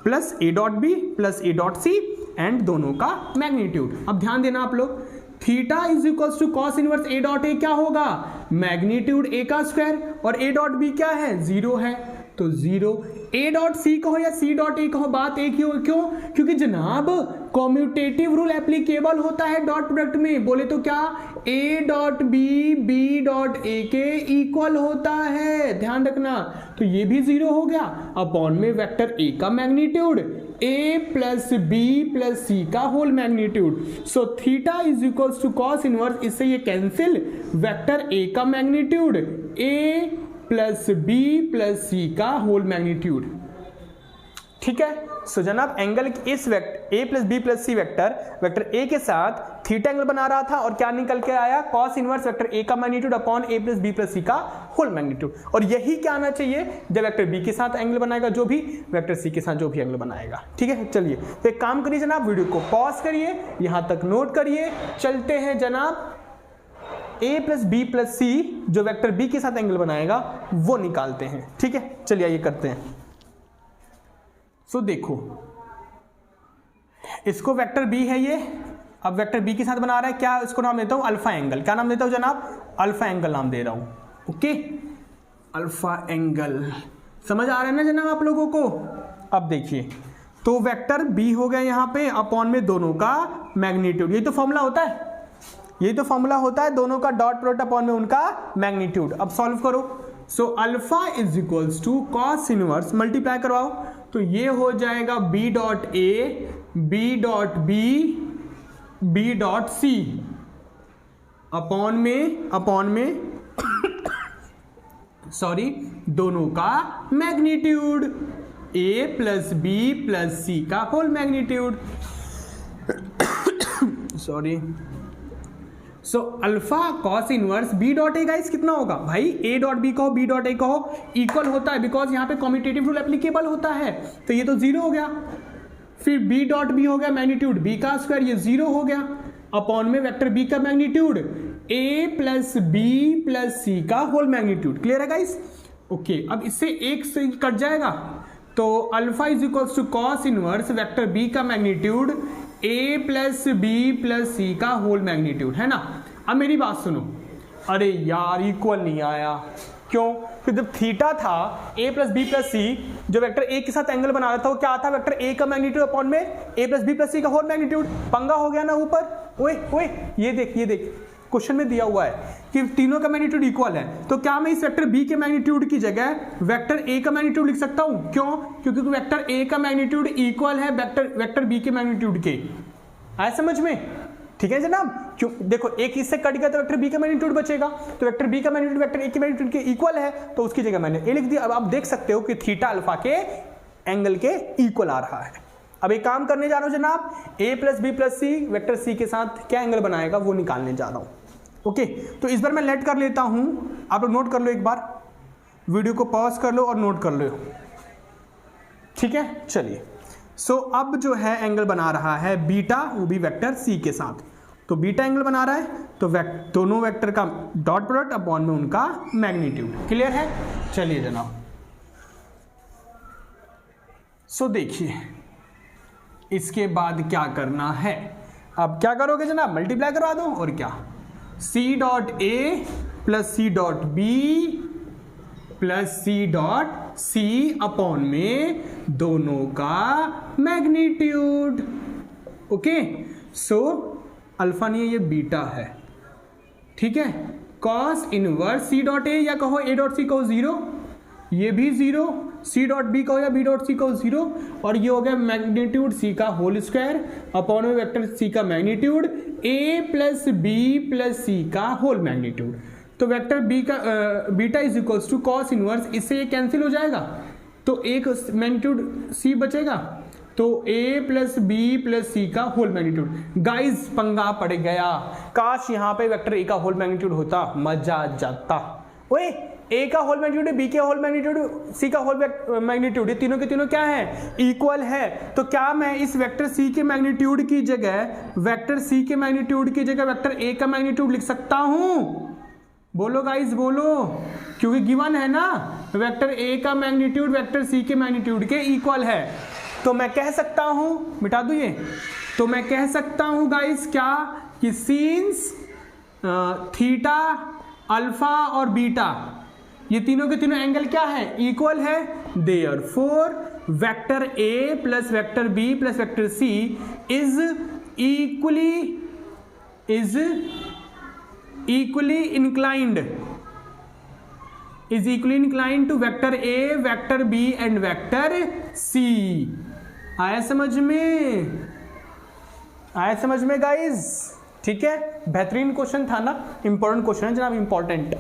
plus A dot B plus A dot C and दोनों का मैग्नीट्यूड। अब ध्यान देना आप लोग, theta is equals to cos inverse A dot A क्या होगा? मैग्नीट्यूड ए का स्क्वायर, और ए डॉट बी क्या है? जीरो है, तो जीरो। ए डॉट सी कहो या सी डॉट ए कहो, बात एक ही हो। क्यों? क्योंकि जनाब कॉम्यूटेटिव रूल एप्लीकेबल होता है डॉट प्रोडक्ट में, बोले तो क्या? A dot B B dot A के इक्वल होता है, ध्यान रखना। तो ये भी जीरो हो गया, अपॉन में वेक्टर ए का magnitude A plus B plus C का whole magnitude. So theta is equals to cos inverse, इससे ये कैंसिल, वेक्टर ए का magnitude A plus B plus C का होल मैग्नीट्यूड, ठीक है। सो जनाब एंगल इस vector A plus B plus C vector A के साथ थीटा एंगल बना रहा था, और क्या निकल के आया? कॉस इनवर्स वेक्टर ए का मैग्नीट्यूड अपॉन ए प्लस बी प्लस सी का होल मैग्नीट्यूड। और यही क्या आना चाहिए जब वेक्टर बी के साथ एंगल बनाएगा, जो भी वेक्टर सी के साथ जो भी एंगल बनाएगा, ठीक है। चलिए तो एक काम करिए जनाब, वीडियो को पॉज करिए, यहां तक नोट करिए, चलते हैं जनाब ए प्लस बी प्लस सी जो वेक्टर बी के साथ एंगल बनाएगा वो निकालते हैं, ठीक है। चलिए ये करते हैं। सो देखो, इसको वेक्टर बी है ये, अब वेक्टर बी के साथ बना रहा है, क्या इसको नाम देता हूं? Alpha angle. क्या नाम देता हूं जनाब? अल्फा एंगल नाम दे रहा हूं, ओके। अल्फा एंगल समझ आ रहा है ना जनाब आप लोगों को? अब देखिए, तो वेक्टर बी हो गया यहां पे, अपॉन में दोनों का मैग्नीट्यूड, यही तो फॉर्मूला होता है, यही तो फॉर्मूला होता है, दोनों का डॉट प्रोडक्ट अपॉन में उनका मैग्नीट्यूड। अब सॉल्व करो, so alpha is equals to cos inverse, multiply करवाओ, तो ये हो जाएगा B dot A B dot B dot C upon में सॉरी दोनों का magnitude A plus B plus C का whole magnitude. Sorry, so alpha cos inverse B dot A guys कितना होगा भाई, ए डॉट बी कहो बी डॉट ए कहो equal होता है, बिकॉज यहाँ पे कॉम्यूटेटिव रूल एप्लीकेबल होता है, तो ये तो जीरो हो गया। फिर बी डॉट बी हो गया मैग्नीट्यूड बी का स्क्वायर, ये जीरो हो गया, अपॉन में वेक्टर बी का magnitude A plus B plus C का होल मैग्नीट्यूड। क्लियर है गाइस? ओके, अब इससे एक से कट जाएगा, तो alpha is equals to cos inverse vector B का magnitude A plus B plus C का होल मैग्नीट्यूड, है ना। अब मेरी बात सुनो, अरे यार इक्वल नहीं आया, क्यों? क्योंकि जब थीटा था a प्लस बी प्लस सी, जो वेक्टर a के साथ एंगल बना रहा था वो क्या था, वेक्टर a का मैग्नीट्यूड अपॉन में a plus B plus C का होल मैग्नीट्यूड। पंगा हो गया ना ऊपर। ओए ओए ये देख क्वेश्चन में दिया हुआ है कि तीनों का मैग्नीट्यूड इक्वल है, तो क्या मैं इस वेक्टर b के मैग्नीट्यूड की जगह वेक्टर a का मैग्नीट्यूड लिख सकता हूं? क्यों? क्योंकि वेक्टर a का मैग्नीट्यूड इक्वल है वेक्टर b के मैग्नीट्यूड के। आया समझ में? ठीक है जनाब। क्यों? देखो एक इससे कट गया तो वेक्टर बी का मैग्नीट्यूड बचेगा, तो वेक्टर बी का मैग्नीट्यूड वेक्टर ए के मैग्नीट्यूड के इक्वल है, तो उसकी जगह मैंने ए लिख दिया। अब आप देख सकते हो कि थीटा अल्फा के एंगल के इक्वल आ रहा है। अब एक काम करने जा रहा हूं जनाब, ए plus B plus C vector C के साथ क्या एंगल बनाएगा वो निकालने जा रहा हूं। ओके, तो इस बार मैं लेट कर लेता हूं, आप लोग नोट कर लो, एक बार वीडियो को पॉज कर लो और नोट कर लो, ठीक है। चलिए, सो अब जो है एंगल बना रहा है बीटा, वो भी वेक्टर सी के साथ, तो बीटा एंगल बना रहा है, तो दोनों वेक्टर का डॉट प्रोडक्ट अपॉन में उनका मैग्नीट्यूड। क्लियर है? चलिए जनाब, सो देखिए इसके बाद क्या करना है। अब क्या करोगे जनाब, मल्टीप्लाई करवा दो और क्या, C dot A plus C dot B plus C dot C upon में दोनों का मैग्नीट्यूड। ओके, सो अल्फा नहीं है, ये बीटा है, ठीक है। Cos inverse C dot A या कहो ए डॉट सी कहो जीरो, ये भी जीरो, सी डॉट बी कहो या बी डॉट सी कहो जीरो, और ये हो गया मैग्नीट्यूड सी का होल स्क्वायर अपॉन में वेक्टर सी का magnitude A plus B plus C का होल मैग्नीट्यूड। तो वेक्टर बी का beta is equals to cos inverse, इससे ये कैंसिल हो जाएगा, तो एक मैग्नीट्यूड सी बचेगा, तो a plus B plus C का होल मैग्नीट्यूड। गाइस पंगा पड़ गया, काश यहाँ पे वेक्टर a का होल मैग्नीट्यूड होता, मजा आ जाता। ओए a का होल मैग्नीट्यूड, b का होल मैग्नीट्यूड, c का होल मैग्नीट्यूड, ये तीनों के तीनों क्या है, इक्वल है। तो क्या मैं इस वेक्टर c के मैग्नीट्यूड की जगह वेक्टर c के मैग्नीट्यूड की जगह वेक्टर a का मैग्नीट्यूड लिख सकता हूं? बोलो गाइस बोलो, क्योंकि गिवन है ना वेक्टर a का मैग्नीट्यूड वेक्टर c के मैग्नीट्यूड के इक्वल है, तो मैं कह सकता हूं, मिटा दूं ये, तो मैं कह सकता हूं गाइस क्या, कि सीन्स थीटा अल्फा और बीटा ये तीनों के तीनों एंगल क्या है, इक्वल है, therefore vector A plus vector B plus vector C is equally inclined to vector A vector B and vector C. आया समझ में गाइस? ठीक है, बेहतरीन क्वेश्चन था ना, इंपॉर्टेंट क्वेश्चन है जनाब, इंपॉर्टेंट।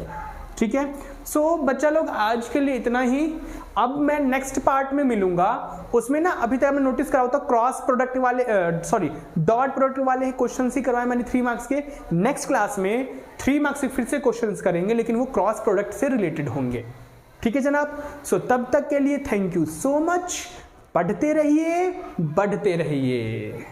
ठीक है, सो बच्चा लोग आज के लिए इतना ही। अब मैं नेक्स्ट पार्ट में मिलूंगा, उसमें ना अभी तक मैं नोटिस करा होता क्रॉस प्रोडक्ट वाले डॉट प्रोडक्ट वाले क्वेश्चन ही करवाए मैंने 3 मार्क्स के। नेक्स्ट क्लास में 3 मार्क्स के फिर से क्वेश्चंस करेंगे, लेकिन वो क्रॉस प्रोडक्ट से रिलेटेड होंगे। ठीक है जनाब, सो तब तक के लिए थैंक यू सो मच, पढ़ते रहिए, बढ़ते रहिए।